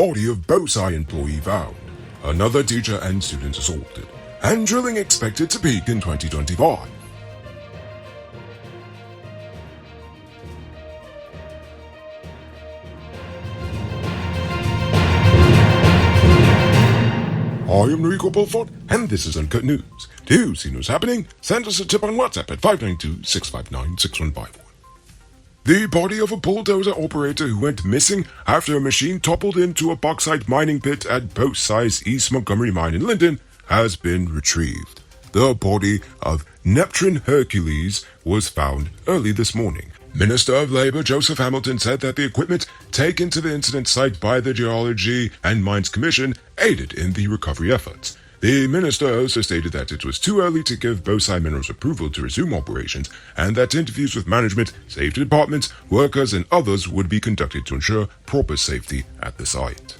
body of BOSI employee found. Another teacher and student assaulted. And drilling expected to peak in 2025. I am Rico Bulford, and this is Uncut News. Do you see what's happening? Send us a tip on WhatsApp at 592-659-6151. The body of a bulldozer operator who went missing after a machine toppled into a bauxite mining pit at Post-Size East Montgomery Mine in Linden has been retrieved. The body of Neptune Hercules was found early this morning. Minister of Labour Joseph Hamilton said that the equipment taken to the incident site by the Geology and Mines Commission aided in the recovery efforts. The minister also stated that it was too early to give BOSI Minerals approval to resume operations and that interviews with management, safety departments, workers and others would be conducted to ensure proper safety at the site.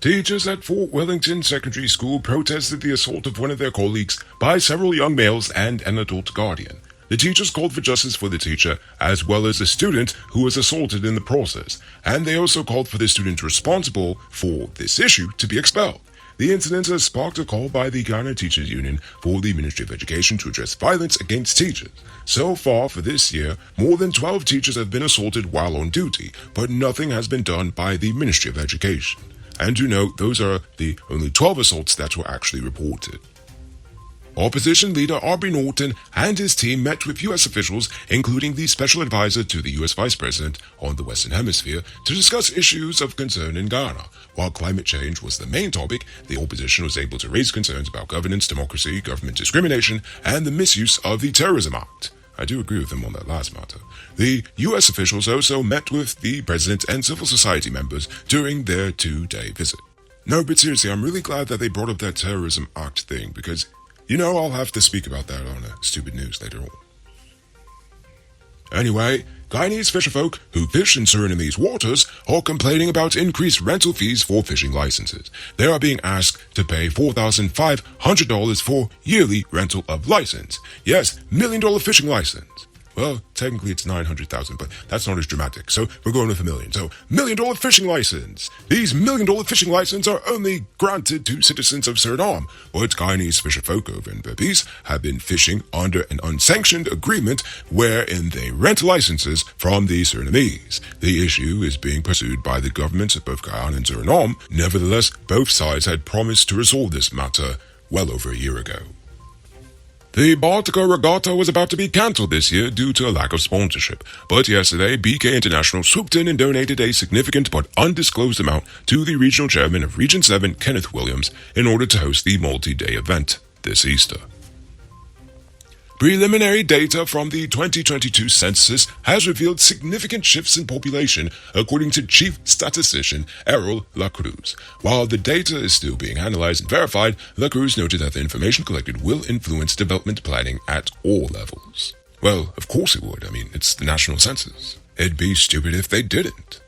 Teachers at Fort Wellington Secondary School protested the assault of one of their colleagues by several young males and an adult guardian. The teachers called for justice for the teacher, as well as the student who was assaulted in the process, and they also called for the student responsible for this issue to be expelled. The incident has sparked a call by the Guyana Teachers Union for the Ministry of Education to address violence against teachers. So far for this year, more than 12 teachers have been assaulted while on duty, but nothing has been done by the Ministry of Education. And to note, those are the only 12 assaults that were actually reported. Opposition leader Aubrey Norton and his team met with U.S. officials, including the special advisor to the U.S. Vice President on the Western Hemisphere, to discuss issues of concern in Ghana. While climate change was the main topic, the opposition was able to raise concerns about governance, democracy, government discrimination, and the misuse of the Terrorism Act. I do agree with them on that last matter. The U.S. officials also met with the president and civil society members during their 2-day visit. No, but seriously, I'm really glad that they brought up that Terrorism Act thing, because I'll have to speak about that on Stupid News later on. Anyway, Guyanese fisherfolk who fish in Surinamese waters are complaining about increased rental fees for fishing licenses. They are being asked to pay $4,500 for yearly rental of license. Yes, $1 million fishing license. Well, technically it's 900,000, but that's not as dramatic, so we're going with $1 million. So, $1 million fishing license. These $1 million fishing licenses are only granted to citizens of Suriname, but Guyanese fisherfolk over in Berbice have been fishing under an unsanctioned agreement wherein they rent licenses from the Surinamese. The issue is being pursued by the governments of both Guyana and Suriname. Nevertheless, both sides had promised to resolve this matter well over a year ago. The Baltica Regatta was about to be cancelled this year due to a lack of sponsorship, but yesterday BK International swooped in and donated a significant but undisclosed amount to the regional chairman of Region 7, Kenneth Williams, in order to host the multi-day event this Easter. Preliminary data from the 2022 census has revealed significant shifts in population, according to Chief Statistician Errol Lacruz. While the data is still being analyzed and verified, Lacruz noted that the information collected will influence development planning at all levels. Well, of course it would. It's the national census. It'd be stupid if they didn't.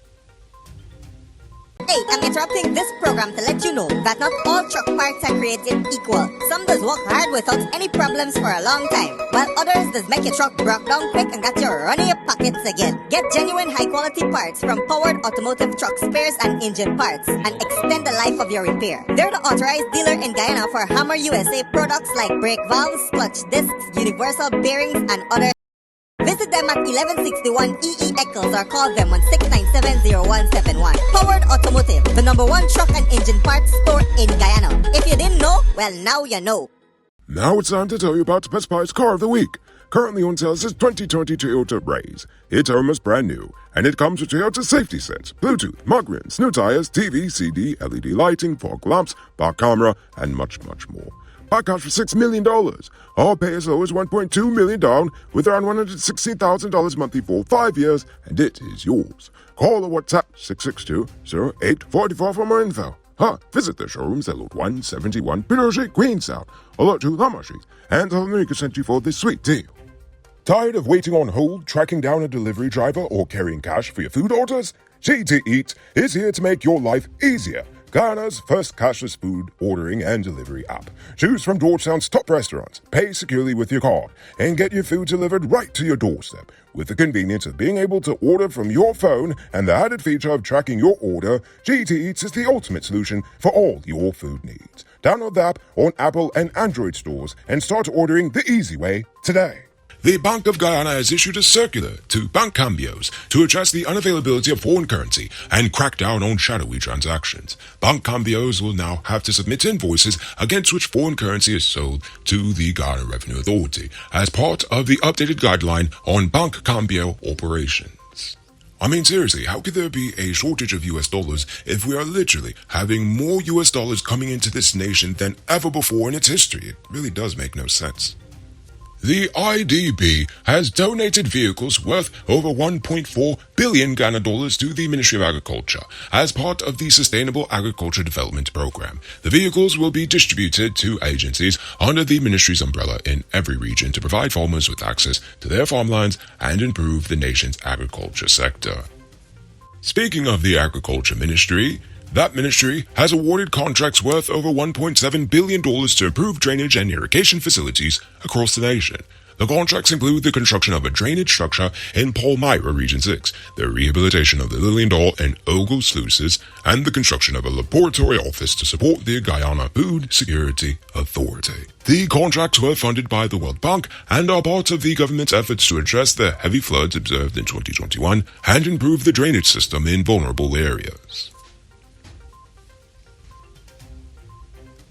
Hey, I'm interrupting this program to let you know that not all truck parts are created equal. Some does work hard without any problems for a long time, while others does make your truck broke down quick and got you running your pockets again. Get genuine high-quality parts from Powered Automotive truck spares and engine parts and extend the life of your repair. They're the authorized dealer in Guyana for Hammer USA products like brake valves, clutch discs, universal bearings, and other. Visit them at 1161 EE Eccles or call them on 697-0171. Powered Automotive, the #1 truck and engine parts store in Guyana. If you didn't know, well, now you know. Now it's time to tell you about the Best Buy's Car of the Week. Currently on sale is 2020 Toyota Raze. It's almost brand new, and it comes with Toyota safety sets, Bluetooth, mud rims, new tires, TV, CD, LED lighting, fog lamps, back camera, and much, much more. Buy cars for $6 million. Or pay as low as $1.2 million down with around $160,000 monthly for 5 years, and it is yours. Call or WhatsApp 662-0844 for more info. Visit the showrooms at Lot 171 Pillar Street, Queenstown, or Lot 2 Lamar Street, and America sent you for this sweet deal. Tired of waiting on hold, tracking down a delivery driver, or carrying cash for your food orders? GTEats is here to make your life easier. Guyana's first cashless food ordering and delivery app. Choose from Georgetown's top restaurants, pay securely with your card, and get your food delivered right to your doorstep. With the convenience of being able to order from your phone and the added feature of tracking your order, GTEats is the ultimate solution for all your food needs. Download the app on Apple and Android stores and start ordering the easy way today. The Bank of Guyana has issued a circular to bank cambios to address the unavailability of foreign currency and crack down on shadowy transactions. Bank cambios will now have to submit invoices against which foreign currency is sold to the Guyana Revenue Authority as part of the updated guideline on bank cambio operations. I mean, seriously, how could there be a shortage of US dollars if we are literally having more US dollars coming into this nation than ever before in its history? It really does make no sense. The IDB has donated vehicles worth over 1.4 billion Ghana dollars to the Ministry of Agriculture as part of the Sustainable Agriculture Development Program. The vehicles will be distributed to agencies under the ministry's umbrella in every region to provide farmers with access to their farmlands and improve the nation's agriculture sector. Speaking of the Agriculture Ministry, that ministry has awarded contracts worth over $1.7 billion to improve drainage and irrigation facilities across the nation. The contracts include the construction of a drainage structure in Palmyra Region 6, the rehabilitation of the Liliendahl and Ogle sluices, and the construction of a laboratory office to support the Guyana Food Security Authority. The contracts were funded by the World Bank and are part of the government's efforts to address the heavy floods observed in 2021 and improve the drainage system in vulnerable areas.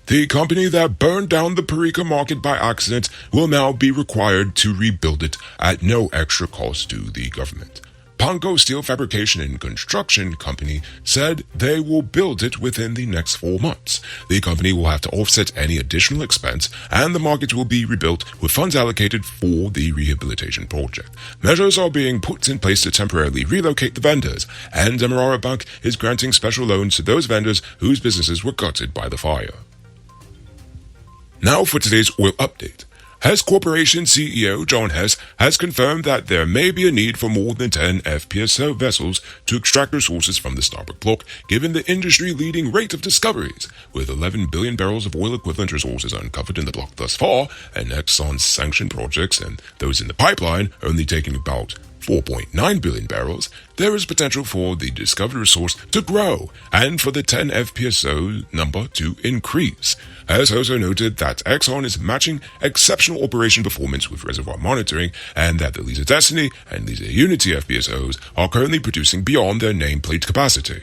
The company that burned down the Perika Market by accident will now be required to rebuild it at no extra cost to the government. Panko Steel Fabrication and Construction Company said they will build it within the next 4 months. The company will have to offset any additional expense, and the market will be rebuilt with funds allocated for the rehabilitation project. Measures are being put in place to temporarily relocate the vendors, and Demerara Bank is granting special loans to those vendors whose businesses were gutted by the fire. Now for today's oil update. Hess Corporation CEO John Hess has confirmed that there may be a need for more than 10 FPSO vessels to extract resources from the Starbuck block, given the industry-leading rate of discoveries, with 11 billion barrels of oil-equivalent resources uncovered in the block thus far, and Exxon's sanctioned projects and those in the pipeline only taking about 4.9 billion barrels. There is potential for the discovered resource to grow and for the 10 FPSO number to increase. Hess also noted that Exxon is matching exceptional operation performance with reservoir monitoring and that the Liza Destiny and Liza Unity FPSOs are currently producing beyond their nameplate capacity.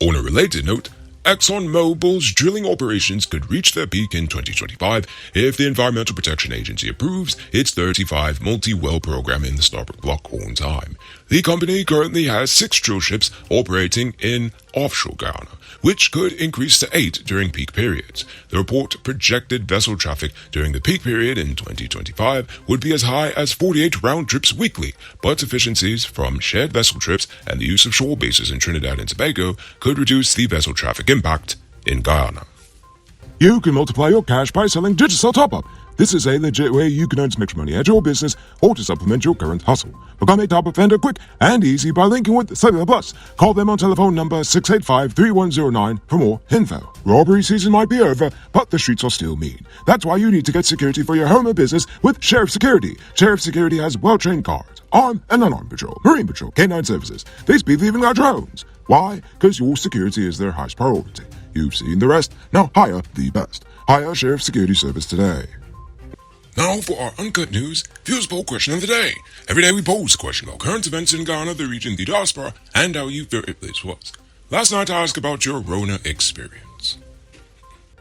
On a related note, Exxon Mobil's drilling operations could reach their peak in 2025 if the Environmental Protection Agency approves its 35 multi-well program in the Starbuck block on time. The company currently has 6 drill ships operating in offshore Guyana, which could increase to 8 during peak periods. The report projected vessel traffic during the peak period in 2025 would be as high as 48 round trips weekly, but efficiencies from shared vessel trips and the use of shore bases in Trinidad and Tobago could reduce the vessel traffic impact in Guyana. You can multiply your cash by selling Digicel Top-Up. This is a legit way you can earn some extra money at your business or to supplement your current hustle. Become a top-up vendor quick and easy by linking with Cellular Plus. Call them on telephone number 685-3109 for more info. Robbery season might be over, but the streets are still mean. That's why you need to get security for your home or business with Sheriff Security. Sheriff Security has well-trained guards, armed and unarmed patrol, Marine Patrol, K-9 services. They speed even our drones. Why? Because your security is their highest priority. You've seen the rest. Now hire the best. Hire Sheriff Security Service today. Now for our Uncut News Views Poll question of the day. Every day we pose a question about current events in Ghana, the region, the diaspora, and how you favorite place was. Last night I asked about your Rona experience.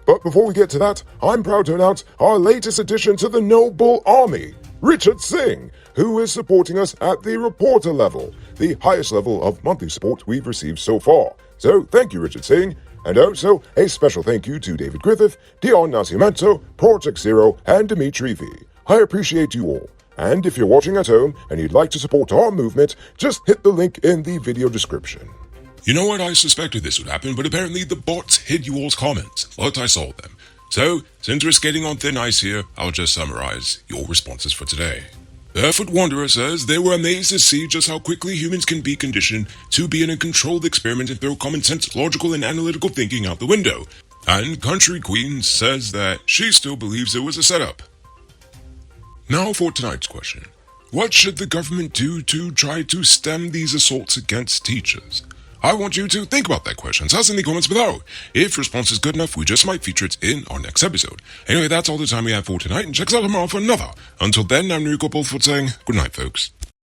But before we get to that, I'm proud to announce our latest addition to the Noble Army, Richard Singh, who is supporting us at the reporter level, the highest level of monthly support we've received so far. So thank you, Richard Singh. And also, a special thank you to David Griffith, Dion Nascimento, Project Zero, and Dimitri V. I appreciate you all. And if you're watching at home and you'd like to support our movement, just hit the link in the video description. You know what, I suspected this would happen, but apparently the bots hid you all's comments, but I saw them. So, since we're skating on thin ice here, I'll just summarize your responses for today. Barefoot Wanderer says they were amazed to see just how quickly humans can be conditioned to be in a controlled experiment and throw common sense, logical, and analytical thinking out the window. And Country Queen says that she still believes it was a setup. Now for tonight's question. What should the government do to try to stem these assaults against teachers? I want you to think about that question. Tell us in the comments below. If your response is good enough, we just might feature it in our next episode. Anyway, that's all the time we have for tonight, and check us out tomorrow for another. Until then, I'm Enrico Bolford saying good night, folks.